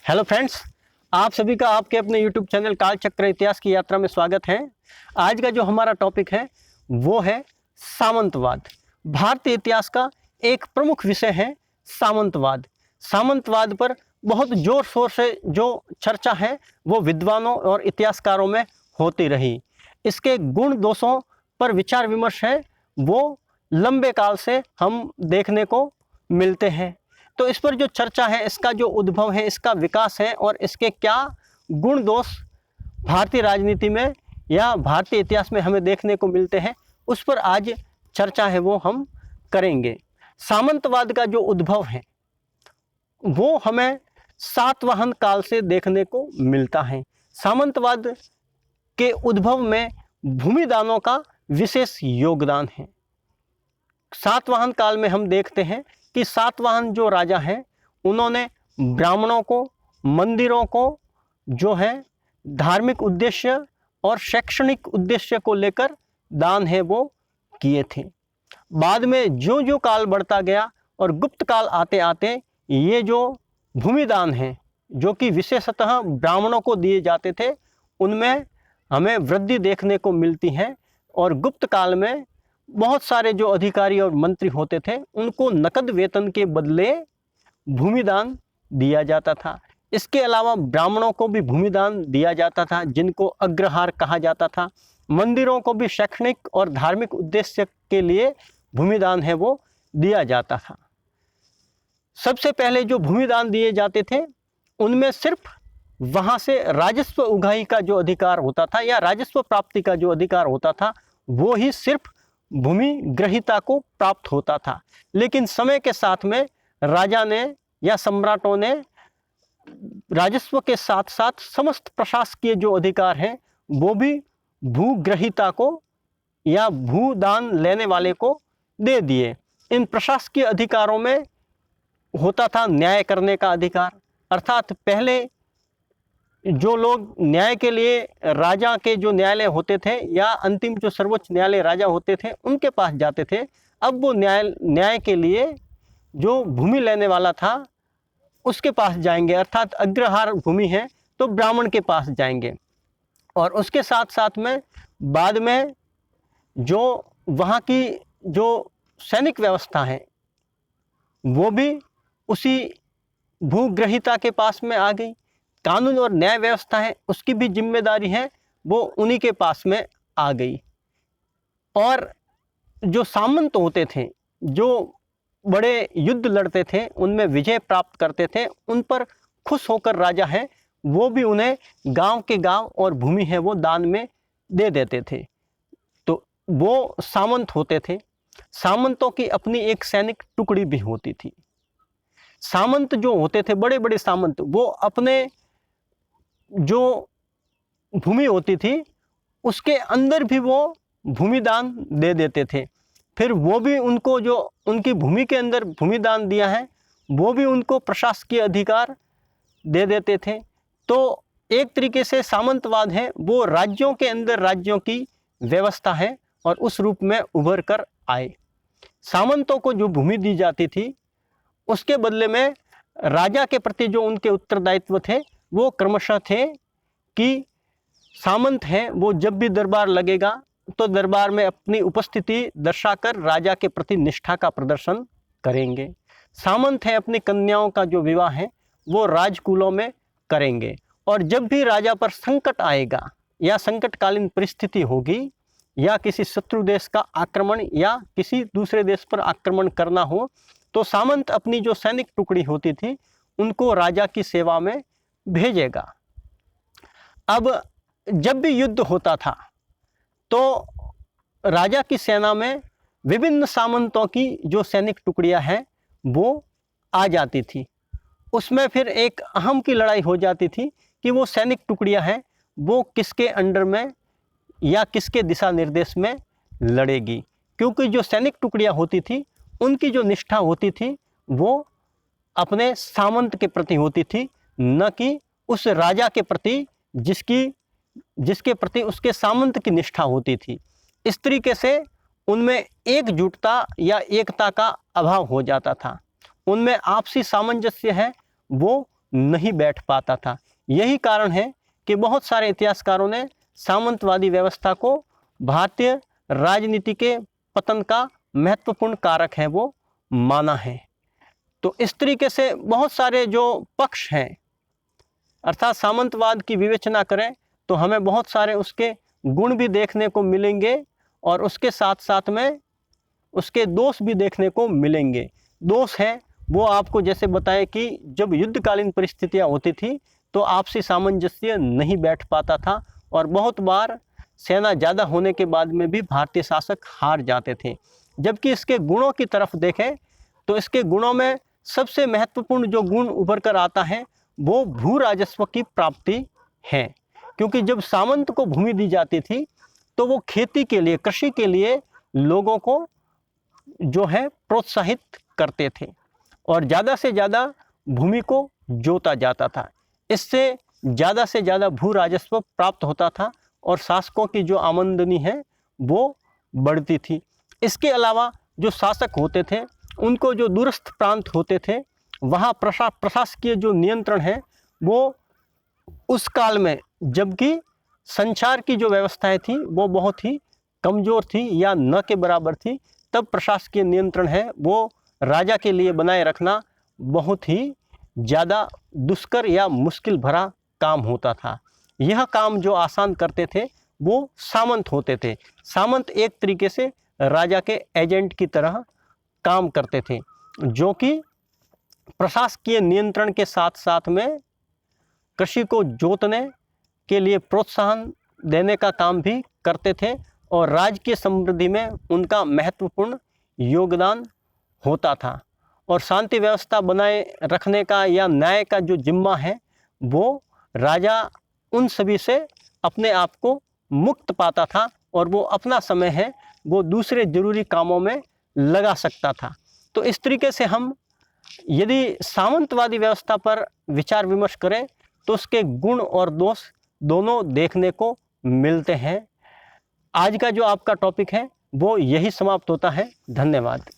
Hello friends, आप सभी का आपके अपने यूट्यूब चैनल कालचक्र इतिहास की यात्रा में स्वागत है। आज का जो हमारा टॉपिक है वो है सामंतवाद। भारतीय इतिहास का एक प्रमुख विषय है सामंतवाद। सामंतवाद पर बहुत जोर शोर से जो चर्चा है वो विद्वानों और इतिहासकारों में होती रही। इसके गुण दोषों पर विचार विमर्श है वो लंबे काल से हम देखने को मिलते हैं। तो इस पर जो चर्चा है, इसका जो उद्भव है, इसका विकास है और इसके क्या गुण दोष भारतीय राजनीति में या भारतीय इतिहास में हमें देखने को मिलते हैं, उस पर आज चर्चा है वो हम करेंगे। सामंतवाद का जो उद्भव है वो हमें सातवाहन काल से देखने को मिलता है। सामंतवाद के उद्भव में भूमिदानों का विशेष योगदान है। सातवाहन काल में हम देखते हैं कि सातवाहन जो राजा हैं उन्होंने ब्राह्मणों को, मंदिरों को जो है धार्मिक उद्देश्य और शैक्षणिक उद्देश्य को लेकर दान है वो किए थे। बाद में जो जो काल बढ़ता गया और गुप्त काल आते आते ये जो भूमिदान हैं जो कि विशेषतः ब्राह्मणों को दिए जाते थे, उनमें हमें वृद्धि देखने को मिलती है। और गुप्त काल में बहुत सारे जो अधिकारी और मंत्री होते थे उनको नकद वेतन के बदले भूमिदान दिया जाता था। इसके अलावा ब्राह्मणों को भी भूमिदान दिया जाता था जिनको अग्रहार कहा जाता था। मंदिरों को भी शैक्षणिक और धार्मिक उद्देश्य के लिए भूमिदान है वो दिया जाता था। सबसे पहले जो भूमिदान दिए जाते थे उनमें सिर्फ वहाँ से राजस्व उगाही का जो अधिकार होता था या राजस्व प्राप्ति का जो अधिकार होता था वो ही सिर्फ भूमि ग्रहीता को प्राप्त होता था। लेकिन समय के साथ में राजा ने या सम्राटों ने राजस्व के साथ साथ समस्त प्रशासकीय जो अधिकार हैं वो भी भूग्रहीता को या भूदान लेने वाले को दे दिए। इन प्रशासकीय अधिकारों में होता था न्याय करने का अधिकार, अर्थात पहले जो लोग न्याय के लिए राजा के जो न्यायालय होते थे या अंतिम जो सर्वोच्च न्यायालय राजा होते थे उनके पास जाते थे, अब वो न्याय के लिए जो भूमि लेने वाला था उसके पास जाएंगे, अर्थात अग्रहार भूमि है तो ब्राह्मण के पास जाएंगे। और उसके साथ साथ में बाद में जो वहाँ की जो सैनिक व्यवस्था है वो भी उसी भूग्रहीता के पास में आ गई। कानून और न्याय व्यवस्था है उसकी भी जिम्मेदारी है वो उन्हीं के पास में आ गई। और जो सामंत होते थे, जो बड़े युद्ध लड़ते थे, उनमें विजय प्राप्त करते थे, उन पर खुश होकर राजा है वो भी उन्हें गांव के गांव और भूमि है वो दान में दे देते थे। तो वो सामंत होते थे। सामंतों की अपनी एक सैनिक टुकड़ी भी होती थी। सामंत जो होते थे, बड़े बड़े सामंत, वो अपने जो भूमि होती थी उसके अंदर भी वो भूमिदान दे देते थे। फिर वो भी उनको जो उनकी भूमि के अंदर भूमिदान दिया है वो भी उनको प्रशासकीय अधिकार दे देते थे। तो एक तरीके से सामंतवाद है वो राज्यों के अंदर राज्यों की व्यवस्था है और उस रूप में उभर कर आए। सामंतों को जो भूमि दी जाती थी उसके बदले में राजा के प्रति जो उनके उत्तरदायित्व थे वो क्रमशः थे कि सामंत हैं वो जब भी दरबार लगेगा तो दरबार में अपनी उपस्थिति दर्शाकर राजा के प्रति निष्ठा का प्रदर्शन करेंगे। सामंत हैं अपनी कन्याओं का जो विवाह है वो राजकुलों में करेंगे। और जब भी राजा पर संकट आएगा या संकटकालीन परिस्थिति होगी या किसी शत्रु देश का आक्रमण या किसी दूसरे देश पर आक्रमण करना हो तो सामंत अपनी जो सैनिक टुकड़ी होती थी उनको राजा की सेवा में भेजेगा। अब जब भी युद्ध होता था तो राजा की सेना में विभिन्न सामंतों की जो सैनिक टुकड़ियां हैं वो आ जाती थी। उसमें फिर एक अहम की लड़ाई हो जाती थी कि वो सैनिक टुकड़ियां हैं वो किसके अंडर में या किसके दिशा निर्देश में लड़ेगी, क्योंकि जो सैनिक टुकड़ियां होती थी उनकी जो निष्ठा होती थी वो अपने सामंत के प्रति होती थी, न कि उस राजा के प्रति जिसके प्रति उसके सामंत की निष्ठा होती थी। इस तरीके से उनमें एकजुटता या एकता का अभाव हो जाता था। उनमें आपसी सामंजस्य है वो नहीं बैठ पाता था। यही कारण है कि बहुत सारे इतिहासकारों ने सामंतवादी व्यवस्था को भारतीय राजनीति के पतन का महत्वपूर्ण कारक है वो माना है। तो इस तरीके से बहुत सारे जो पक्ष हैं, अर्थात सामंतवाद की विवेचना करें तो हमें बहुत सारे उसके गुण भी देखने को मिलेंगे और उसके साथ साथ में उसके दोष भी देखने को मिलेंगे। दोष है वो आपको जैसे बताए कि जब युद्धकालीन परिस्थितियां होती थी तो आपसी सामंजस्य नहीं बैठ पाता था और बहुत बार सेना ज़्यादा होने के बाद में भी भारतीय शासक हार जाते थे। जबकि इसके गुणों की तरफ देखें तो इसके गुणों में सबसे महत्वपूर्ण जो गुण उभर कर आता है वो भू राजस्व की प्राप्ति है। क्योंकि जब सामंत को भूमि दी जाती थी तो वो खेती के लिए, कृषि के लिए लोगों को जो है प्रोत्साहित करते थे और ज़्यादा से ज़्यादा भूमि को जोता जाता था। इससे ज़्यादा से ज़्यादा भू राजस्व प्राप्त होता था और शासकों की जो आमदनी है वो बढ़ती थी। इसके अलावा जो शासक होते थे उनको जो दूरस्थ प्रांत होते थे वहाँ प्रशासकीय जो नियंत्रण है वो उस काल में, जबकि संचार की जो व्यवस्थाएं थी वो बहुत ही कमज़ोर थी या न के बराबर थी, तब प्रशासकीय नियंत्रण है वो राजा के लिए बनाए रखना बहुत ही ज़्यादा दुष्कर या मुश्किल भरा काम होता था। यह काम जो आसान करते थे वो सामंत होते थे। सामंत एक तरीके से राजा के एजेंट की तरह काम करते थे, जो कि प्रशासकीय नियंत्रण के साथ साथ में कृषि को जोतने के लिए प्रोत्साहन देने का काम भी करते थे और राज्य की समृद्धि में उनका महत्वपूर्ण योगदान होता था। और शांति व्यवस्था बनाए रखने का या न्याय का जो जिम्मा है वो राजा उन सभी से अपने आप को मुक्त पाता था और वो अपना समय है वो दूसरे जरूरी कामों में लगा सकता था। तो इस तरीके से हम यदि सामंतवादी व्यवस्था पर विचार विमर्श करें तो उसके गुण और दोष दोनों देखने को मिलते हैं। आज का जो आपका टॉपिक है वो यही समाप्त होता है। धन्यवाद।